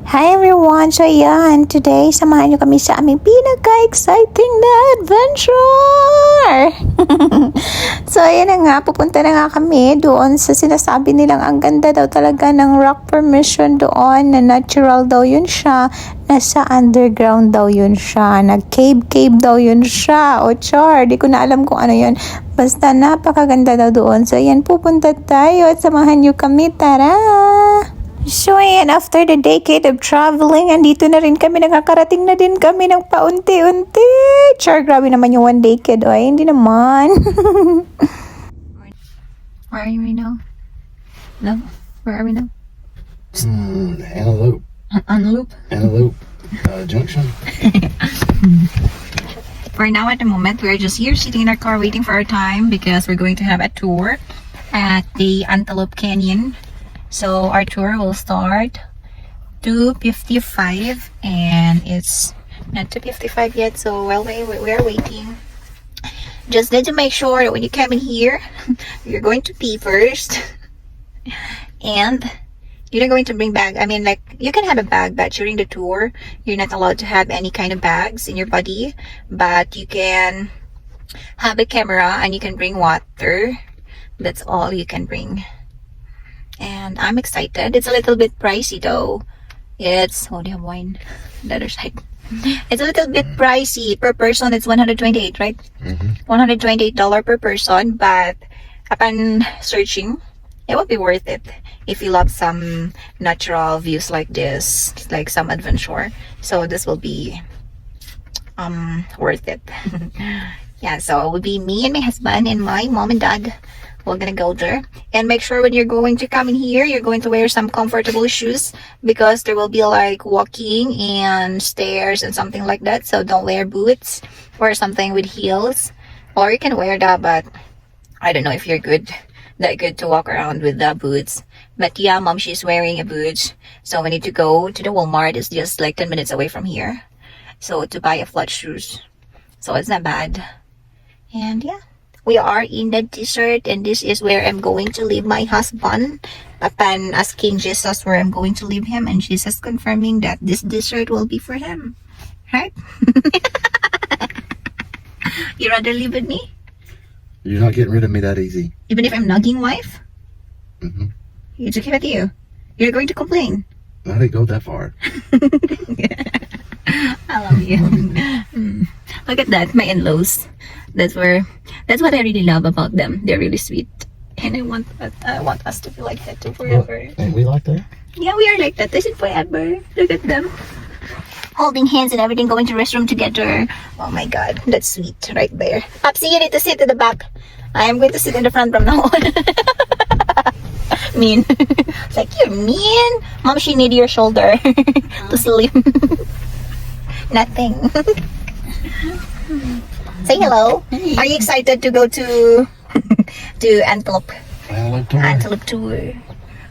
Hi everyone! So yan, today samahan nyo kami sa aming pinaka-exciting na adventure! So ayan na nga, pupunta na nga kami doon sa sinasabi nilang ang ganda daw talaga ng rock formation doon, na natural daw yun siya, nasa underground daw yun siya, nag-cave daw yun siya, o char, di ko na alam kung ano yun. Basta napakaganda daw doon. So ayan, pupunta tayo at samahan nyo kami, tara! So ayan, after the decade of traveling, andito na rin kami, nakakarating na din kami ng paunti-unti. Char, grabe naman yung one decade. Ay, hindi naman. Where are we now? No? Where are we now? Antelope. Antelope? Antelope Junction. For now, at the moment, we're just here sitting in our car waiting for our time because we're going to have a tour at the Antelope Canyon. So our tour will start 2:55 and it's not 2:55 yet, so while we are waiting, just need to make sure that when you come in here, you're going to pee first and you're not going to bring bag. I mean, like, you can have a bag, but during the tour you're not allowed to have any kind of bags in your body, but you can have a camera and you can bring water. That's all you can bring. And I'm excited. It's a little bit pricey though. It's, oh, they have wine. The other side. It's a little bit pricey per person. It's 128, right? $128 per person. But upon searching, it would be worth it if you love some natural views like this, like some adventure. So this will be worth it. Yeah, so it would be me and my husband and my mom and dad. We're gonna go there, and make sure when you're going to come in here, you're going to wear some comfortable shoes because there will be like walking and stairs and something like that. So don't wear boots or something with heels, or you can wear that, but I don't know if you're that good to walk around with the boots. But yeah, mom, she's wearing a boot, so we need to go to the Walmart. It's just like 10 minutes away from here, so to buy a flat shoes, so it's not bad. And yeah, we are in the desert, and this is where I'm going to leave my husband. Upon asking Jesus where I'm going to leave him, and Jesus confirming that this desert will be for him. Right? You rather live with me? You're not getting rid of me that easy. Even if I'm nagging wife? Mm-hmm. It's okay with you. You're going to complain. I didn't go that far. I love you. Look at that, my in-laws. That's what I really love about them. They're really sweet, and I want us to be like that too forever. Ain't we like that? Yeah, we are like that. This is forever. Look at them, holding hands and everything, going to restroom together. Oh my God, that's sweet right there. Popsy, you need to sit at the back. I am going to sit in the front from now on. Mean. It's like, you're mean. Mom, she need your shoulder to sleep. Nothing. Say hello. Are you excited to go to Antelope? Antelope tour.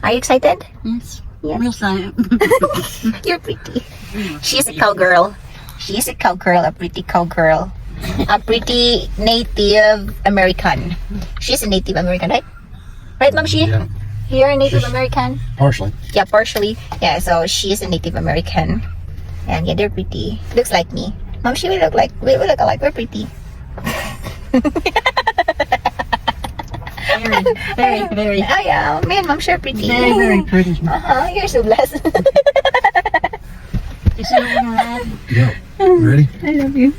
Are you excited? Yes. Yes. Real silent. You're pretty. She's a cowgirl. She's a cowgirl, a pretty cowgirl. A pretty Native American. She's a Native American, right? Right, Mom? Yeah. You're a Native She's- American? Partially. Yeah, partially. Yeah, so she's a Native American. And yeah, they're pretty. Looks like me. Mom, we look alike. We're pretty. Very, Oh yeah, me and Mom sure pretty. very pretty. You're so blessed. You see what we're at? Yeah. Ready? I love you.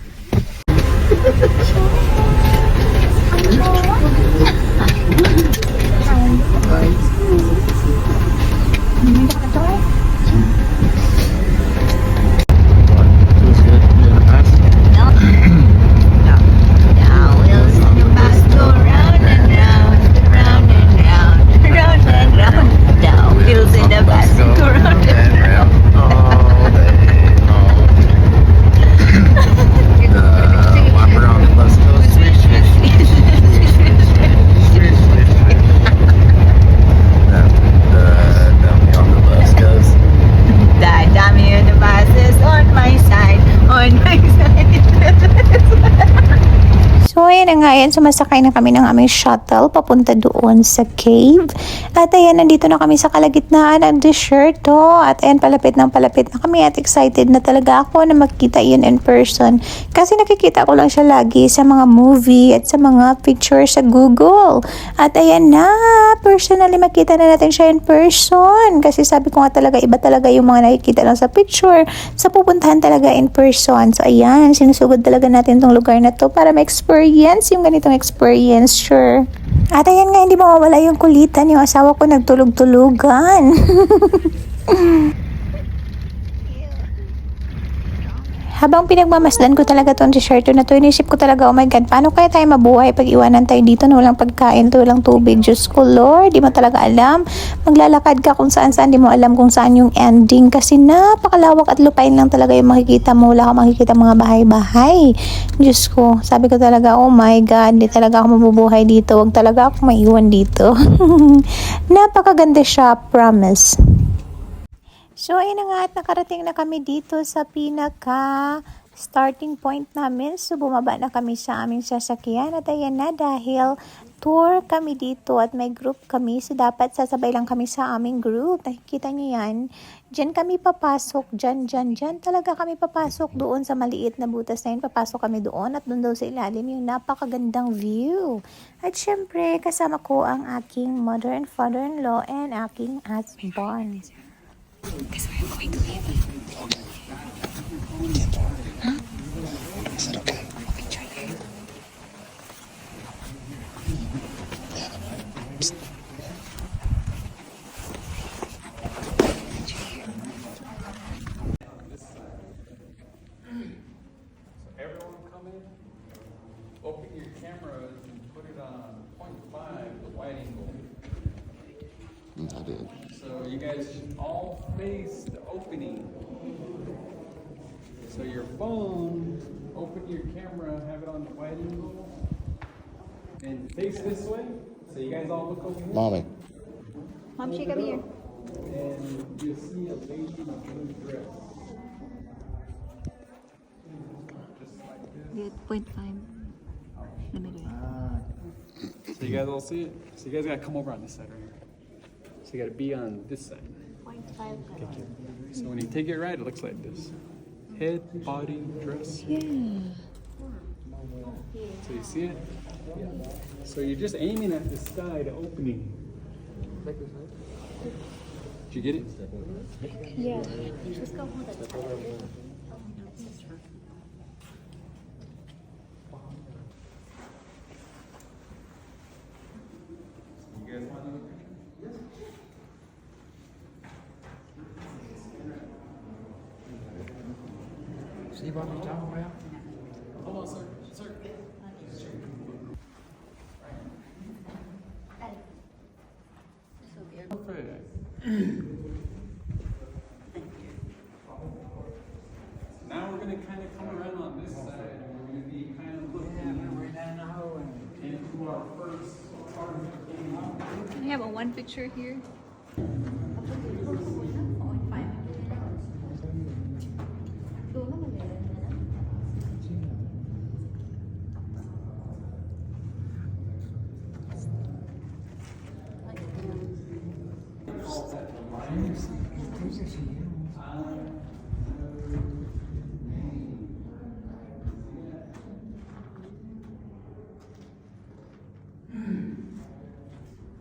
Now we'll send the bus go round and round, round and round, round and round. Now we'll send the bus go round and round. ayan na nga yan, sumasakay na kami ng aming shuttle papunta doon sa cave. At ayan, nandito na kami sa kalagitnaan ng desierto. At ayan, palapit na kami at excited na talaga ako na makita yun in person. Kasi nakikita ko lang siya lagi sa mga movie at sa mga pictures sa Google. At ayan na, personally makita na natin siya in person. Kasi sabi ko nga talaga, iba talaga yung mga nakikita lang sa picture. Sa pupuntahan talaga in person. So ayan, sinusugod talaga natin tong lugar na to para ma-experience yung ganitong experience, sure. At ayan nga, hindi mawawala yung kulitan. Yung asawa ko nagtulog-tulugan. Habang pinagmamasdan ko talaga tong t-shirt na to, inisip ko talaga, oh my God, paano kaya tayo mabuhay pag iwanan tayo dito na walang pagkain, to walang tubig? Diyos ko, Lord, di mo talaga alam. Maglalakad ka kung saan-saan, di mo alam kung saan yung ending kasi napakalawak at lupain lang talaga yung makikita mo. Wala kang makikita mga bahay-bahay. Diyos ko, sabi ko talaga, oh my God, di talaga ako mabubuhay dito. Huwag talaga ako maiwan dito. Napakaganda siya, promise. So, ayun na nga at nakarating na kami dito sa pinaka starting point namin. So, bumaba na kami sa aming sasakyan. At ayan na, dahil tour kami dito at may group kami. So, dapat sasabay lang kami sa aming group. Nakikita niyo yan. Diyan kami papasok. Diyan talaga kami papasok doon sa maliit na butas na yun. Papasok kami doon at doon daw sa ilalim yung napakagandang view. At syempre, kasama ko ang aking mother and father-in-law and aking husband. Because we're going to leave. Is that okay? Picture here. Everyone come in, open your cameras and put it on 0.5, the wide angle. I did. So you guys should all face the opening. So your phone, open your camera, have it on the wide angle, and face this way. So you guys all look over here. Mommy. Mom, shake over here. And you'll see a lady in a blue dress. Just like this. 0.5. Let me do it. So you guys all see it? So you guys gotta come over on this side right here. So you gotta be on this side. 0.5. So when you take it right, it looks like this. Head, body, dress. Yeah. So you see it? So you're just aiming at the sky, the opening. Did you get it? Yeah. Just go hold it. You guys want another picture? Hold on, sir. Sir. Perfect. Now we're gonna kind of come around on this side, and we're gonna be kind of looking into our first part of the game. Can I have a one picture here?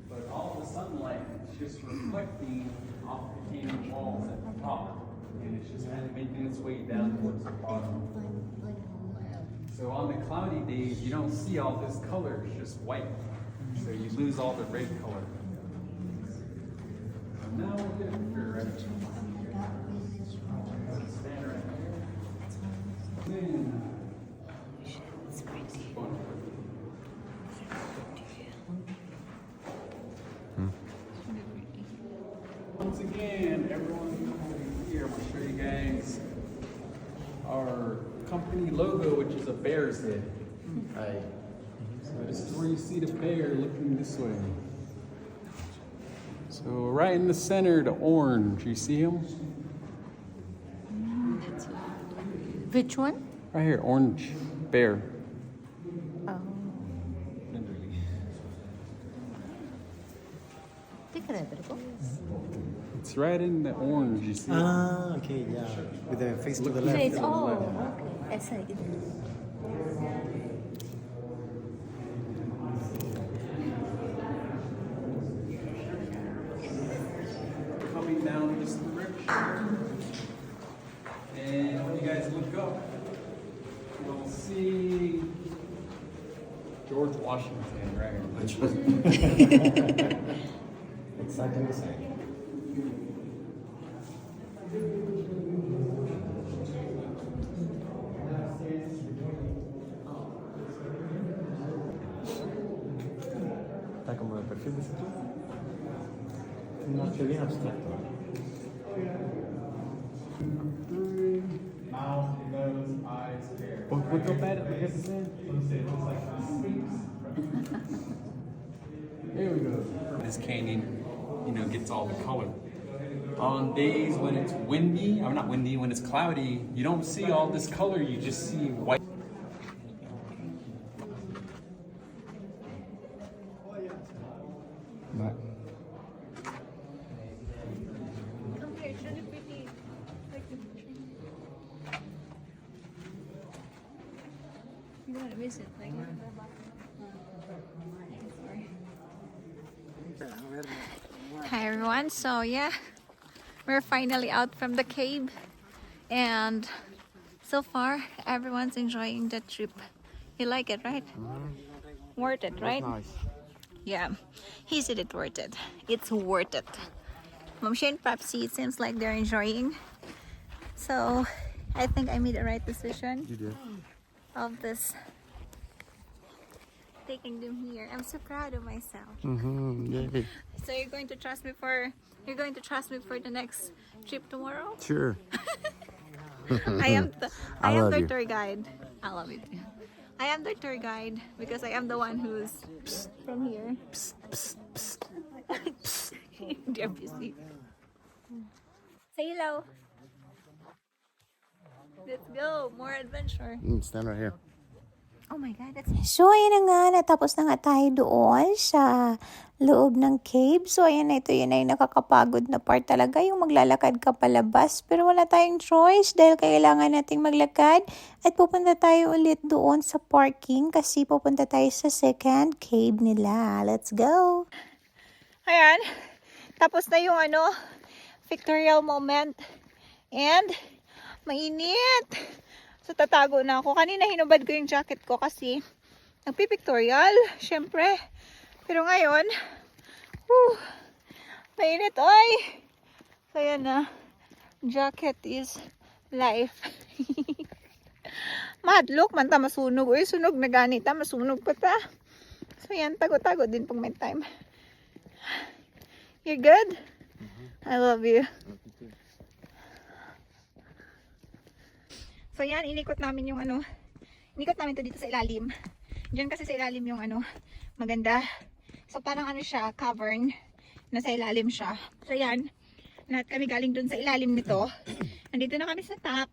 But all the sunlight is just reflecting off the canyon walls at the top. And it's just kind of making its way down towards the bottom. So on the cloudy days, you don't see all this color, it's just white. So you lose all the red color. So now we'll get a picture right. Stand right here. Then, once again, everyone come over here. I'm gonna show you guys our company logo, which is a bear's head. Right. So this is where you see the bear looking this way. So right in the center, the orange. You see him? Which one? Right here, orange bear. Oh. It's right in the orange, you see? Ah, okay, yeah. With the face to the left. It's okay. It's like Coming down this direction. And when you guys look up, you'll see George Washington right here. Exactly the same. Está como de perfil de sitio. No, que bien abstracto. Mouth, nose, eyes, hair. What's up at it? I guess it's in. There we go. This canyon, you know, gets all the color. On days when it's windy, or not windy, when it's cloudy, you don't see all this color, you just see white. you want to miss it, like. Hi everyone, so yeah, we're finally out from the cave, and so far everyone's enjoying the trip. You like it, right? Worth it, right? Nice. Yeah, he said it's worth it. It's worth it. Momshi and Papsi, it seems like they're enjoying. So I think I made the right decision You did. of this, taking them here. I'm so proud of myself. Yay. So you're going to trust me for the next trip tomorrow? Sure. I am I love the you. tour guide. I love it. I am the tour guide because I am the one who's from here. They're busy. Say hello. Let's go. More adventure. Stand right here. Oh my God, that's So, ayan na nga, natapos na nga tayo doon sa loob ng cave. So, ayan na, ito yun ay nakakapagod na part talaga, yung maglalakad ka palabas. Pero wala tayong choice dahil kailangan nating maglakad. At pupunta tayo ulit doon sa parking kasi pupunta tayo sa second cave nila. Let's go! Ayan, tapos na yung pictorial moment. And, mainit. So, tatago na ako. Kanina hinubad ko yung jacket ko kasi nagpipictorial, syempre. Pero ngayon, mainit, oy! So, yan na. Jacket is life. Madlock, man ta masunog. Uy, sunog na ganita, masunog pa ta. So, yan, tago-tago din pag may time. You're good? I love you. So yan, inikot namin yung inikot namin to dito sa ilalim. Diyan kasi sa ilalim yung maganda. So parang siya, cavern, nasa ilalim siya. So yan, lahat kami galing dun sa ilalim nito. Nandito na kami sa top.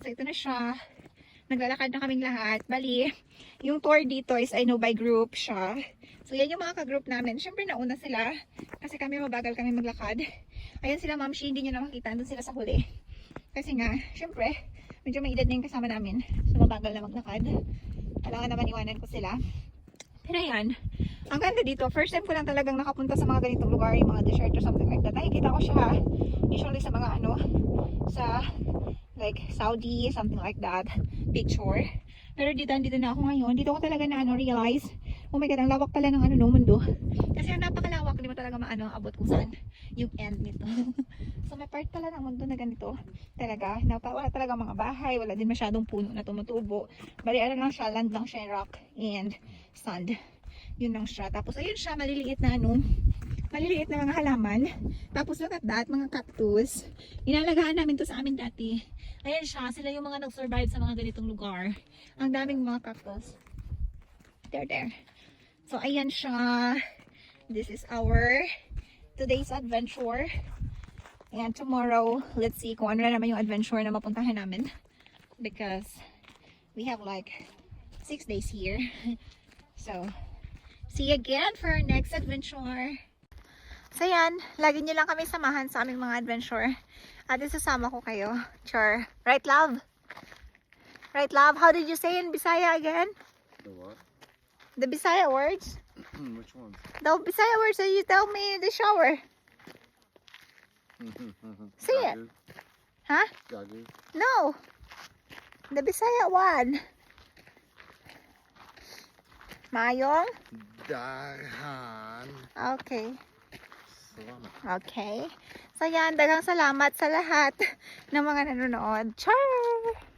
So ito na siya. Naglalakad na kaming lahat. Bali, yung tour dito is I know by group siya. So yan yung mga ka-group namin. Siyempre nauna sila kasi kami mabagal kami maglakad. Ayan sila, Ma'am Shi, hindi nyo na makita. Doon sila sa huli. Kasi nga, siyempre, medyo may edad na yung kasama namin. So mabagal na maglakad. Kailangan naman iwanan ko sila. Pero yan, ang ganda dito. First time ko lang talagang nakapunta sa mga ganitong lugar, yung mga desert or something like that. Nakikita ko siya usually sa mga sa like Saudi, something like that, picture. Pero dito na ako ngayon. Dito ko talaga na realize, oh my God, ang lawak pala ng no mundo. Kasi ang napakalawak, hindi mo talaga abot kung saan yung end nito. So may part pala ng mundo na ganito talaga. Wala talaga mga bahay, wala din masyadong puno na tumutubo. Bali lang siya, land lang siya, rock and sand. Yun lang siya. Tapos ayun siya, maliliit na maliliit na mga halaman. Tapos look at that, mga cactus. Inalagaan namin to sa amin dati. Ayan siya, sila yung mga nag-survive sa mga ganitong lugar. Ang daming mga cactus. There. So ayan siya. This is our today's adventure. And tomorrow, let's see kung ano na naman yung adventure na mapuntahan namin. Because we have like 6 days here. So, see you again for our next adventure. So yan, lagi nyo lang kami samahan sa aming mga adventure. At isasama ko kayo. Char. Right, love? Right, love? How did you say in Bisaya again? The what? The Bisaya words? Which one? The Bisaya words that you tell me in the shower. Say it. Huh? Gagu. No. The Bisaya one. Mayong? Dahan. Okay. Salamat. Okay. So yan, daghang salamat sa lahat ng mga nanonood. Char!